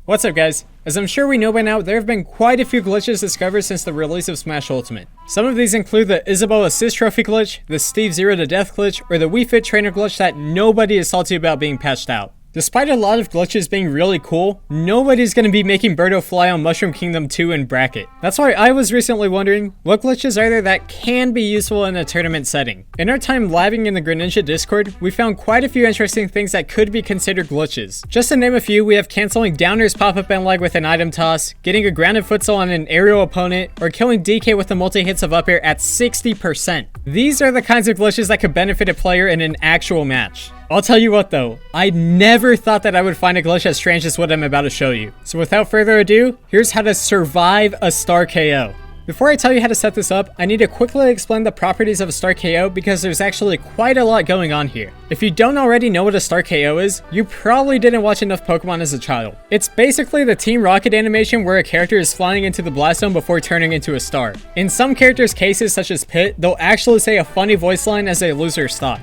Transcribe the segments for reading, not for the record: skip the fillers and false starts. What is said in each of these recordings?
What's up guys? As I'm sure we know by now, there have been quite a few glitches discovered since the release of Smash Ultimate. Some of these include the Isabelle Assist Trophy glitch, the Steve Zero to Death glitch, or the Wii Fit Trainer glitch that nobody is salty about being patched out. Despite a lot of glitches being really cool, nobody's going to be making Birdo fly on Mushroom Kingdom 2 in bracket. That's why I was recently wondering, what glitches are there that can be useful in a tournament setting? In our time labbing in the Greninja Discord, we found quite a few interesting things that could be considered glitches. Just to name a few, we have canceling Downer's pop-up and leg with an item toss, getting a grounded futsal on an aerial opponent, or killing DK with the multi-hits of up air at 60%. These are the kinds of glitches that could benefit a player in an actual match. I'll tell you what though, I never thought that I would find a glitch as strange as what I'm about to show you. So without further ado, here's how to survive a star KO. Before I tell you how to set this up, I need to quickly explain the properties of a star KO because there's actually quite a lot going on here. If you don't already know what a star KO is, you probably didn't watch enough Pokemon as a child. It's basically the Team Rocket animation where a character is flying into the blast zone before turning into a star. In some characters' cases such as Pit, they'll actually say a funny voice line as they lose their stock.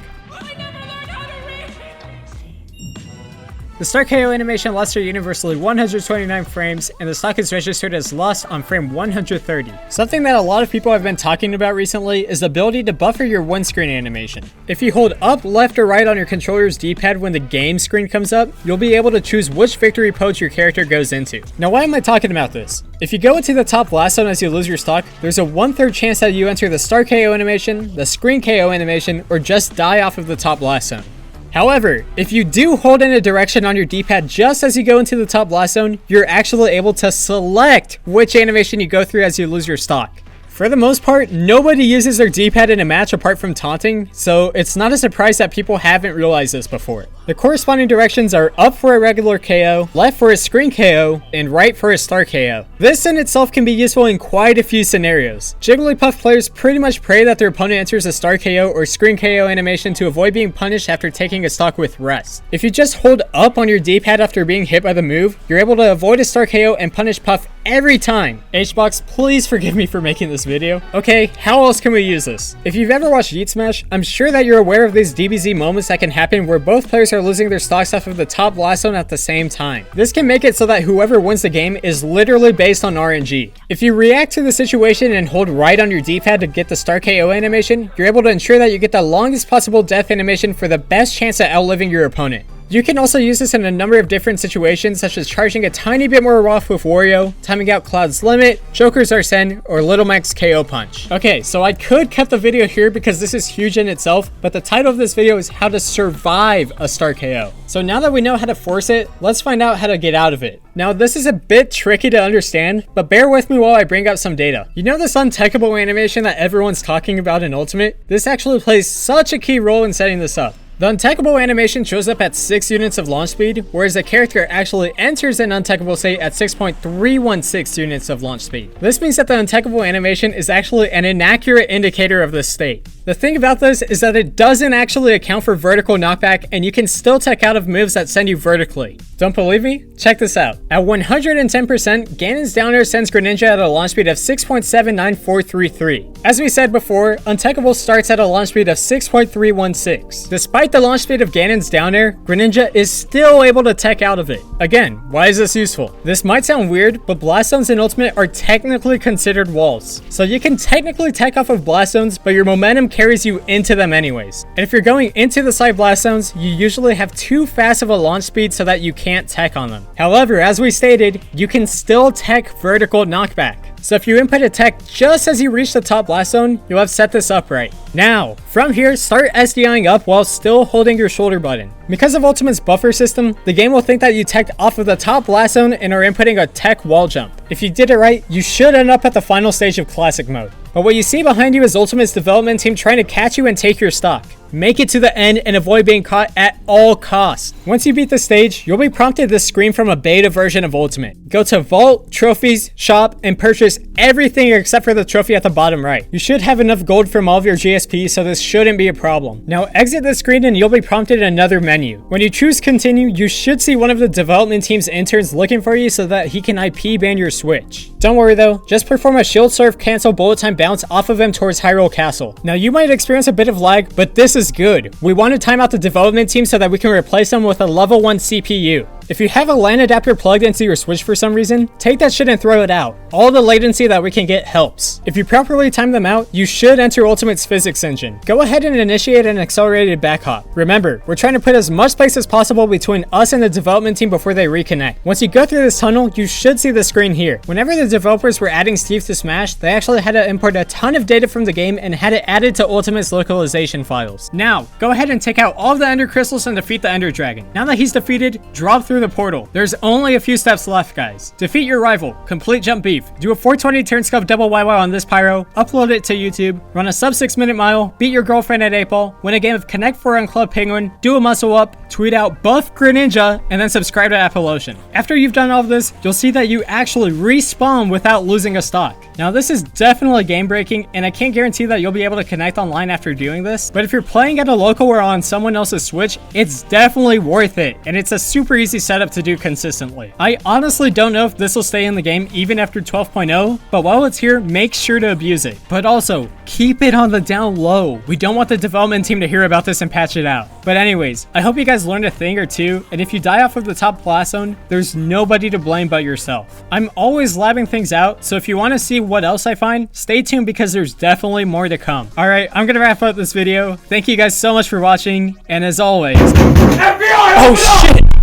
The Star KO animation lasts for universally 129 frames, and the stock is registered as lost on frame 130. Something that a lot of people have been talking about recently is the ability to buffer your one-screen animation. If you hold up, left, or right on your controller's D-pad when the game screen comes up, you'll be able to choose which victory pose your character goes into. Now why am I talking about this? If you go into the top blast zone as you lose your stock, there's a 1/3 chance that you enter the Star KO animation, the Screen KO animation, or just die off of the top blast zone. However, if you do hold in a direction on your D-pad just as you go into the top blast zone, you're actually able to select which animation you go through as you lose your stock. For the most part, nobody uses their D-pad in a match apart from taunting, so it's not a surprise that people haven't realized this before. The corresponding directions are up for a regular KO, left for a screen KO, and right for a star KO. This in itself can be useful in quite a few scenarios. Jigglypuff players pretty much pray that their opponent enters a star KO or screen KO animation to avoid being punished after taking a stock with rest. If you just hold up on your D-pad after being hit by the move, you're able to avoid a star KO and punish Puff every time. HBox, please forgive me for making this video. Okay, how else can we use this? If you've ever watched Yeet Smash, I'm sure that you're aware of these DBZ moments that can happen where both players are losing their stocks off of the top blast zone at the same time. This can make it so that whoever wins the game is literally based on RNG. If you react to the situation and hold right on your D-pad to get the Star KO animation, you're able to ensure that you get the longest possible death animation for the best chance at outliving your opponent. You can also use this in a number of different situations, such as charging a tiny bit more off with Wario, timing out Cloud's Limit, Joker's Arsene, or Little Mac's KO Punch. Okay, so I could cut the video here because this is huge in itself, but the title of this video is how to survive a star KO. So now that we know how to force it, let's find out how to get out of it. Now this is a bit tricky to understand, but bear with me while I bring up some data. You know this untechable animation that everyone's talking about in Ultimate? This actually plays such a key role in setting this up. The untechable animation shows up at 6 units of launch speed, whereas the character actually enters an untechable state at 6.316 units of launch speed. This means that the untechable animation is actually an inaccurate indicator of this state. The thing about this is that it doesn't actually account for vertical knockback, and you can still tech out of moves that send you vertically. Don't believe me? Check this out. At 110%, Ganon's down air sends Greninja at a launch speed of 6.79433. As we said before, untechable starts at a launch speed of 6.316. Despite the launch speed of Ganon's down air, Greninja is still able to tech out of it. Again, why is this useful? This might sound weird, but blast zones in Ultimate are technically considered walls. So you can technically tech off of blast zones, but your momentum carries you into them anyways. And if you're going into the side blast zones, you usually have too fast of a launch speed so that you can't tech on them. However, as we stated, you can still tech vertical knockback. So if you input a tech just as you reach the top blast zone, you'll have set this up right. Now, from here, start SDIing up while still holding your shoulder button. Because of Ultimate's buffer system, the game will think that you teched off of the top blast zone and are inputting a tech wall jump. If you did it right, you should end up at the final stage of Classic Mode. But what you see behind you is Ultimate's development team trying to catch you and take your stock. Make it to the end and avoid being caught at all costs. Once you beat the stage, you'll be prompted this screen from a beta version of Ultimate. Go to Vault, Trophies, Shop, and purchase everything except for the trophy at the bottom right. You should have enough gold from all of your GSP, so this shouldn't be a problem. Now exit the screen and you'll be prompted in another menu. When you choose Continue, you should see one of the development team's interns looking for you so that he can IP ban your Switch. Don't worry though, just perform a shield surf cancel bullet time bounce off of him towards Hyrule Castle. Now you might experience a bit of lag, but this is good. We want to time out the development team so that we can replace them with a level 1 CPU. If you have a LAN adapter plugged into your Switch for some reason, take that shit and throw it out. All the latency that we can get helps. If you properly time them out, you should enter Ultimate's physics engine. Go ahead and initiate an accelerated back hop. Remember, we're trying to put as much space as possible between us and the development team before they reconnect. Once you go through this tunnel, you should see the screen here. Whenever the developers were adding Steve to Smash, they actually had to import a ton of data from the game and had it added to Ultimate's localization files. Now, go ahead and take out all of the Ender Crystals and defeat the Ender Dragon. Now that he's defeated, drop through the portal. There's only a few steps left, guys. Defeat your rival, complete jump beef, do a 420 turn scuff double YY on this pyro, upload it to YouTube, run a sub 6-minute mile, beat your girlfriend at 8-ball, win a game of Connect 4 on Club Penguin, do a muscle up, tweet out buff Greninja, and then subscribe to Appalotion. After you've done all of this, you'll see that you actually respawn without losing a stock. Now this is definitely game breaking, and I can't guarantee that you'll be able to connect online after doing this, but if you're playing at a local or on someone else's Switch, it's definitely worth it, and it's a super easy setup to do consistently. I honestly don't know if this will stay in the game even after 12.0, but while it's here, make sure to abuse it. But also, keep it on the down low. We don't want the development team to hear about this and patch it out. But anyways, I hope you guys learned a thing or two, and if you die off of the top blast zone, there's nobody to blame but yourself. I'm always labbing things out, so if you want to see what else I find, stay tuned because there's definitely more to come. Alright, I'm gonna wrap up this video. Thank you guys so much for watching, and as always... FBI, oh shit!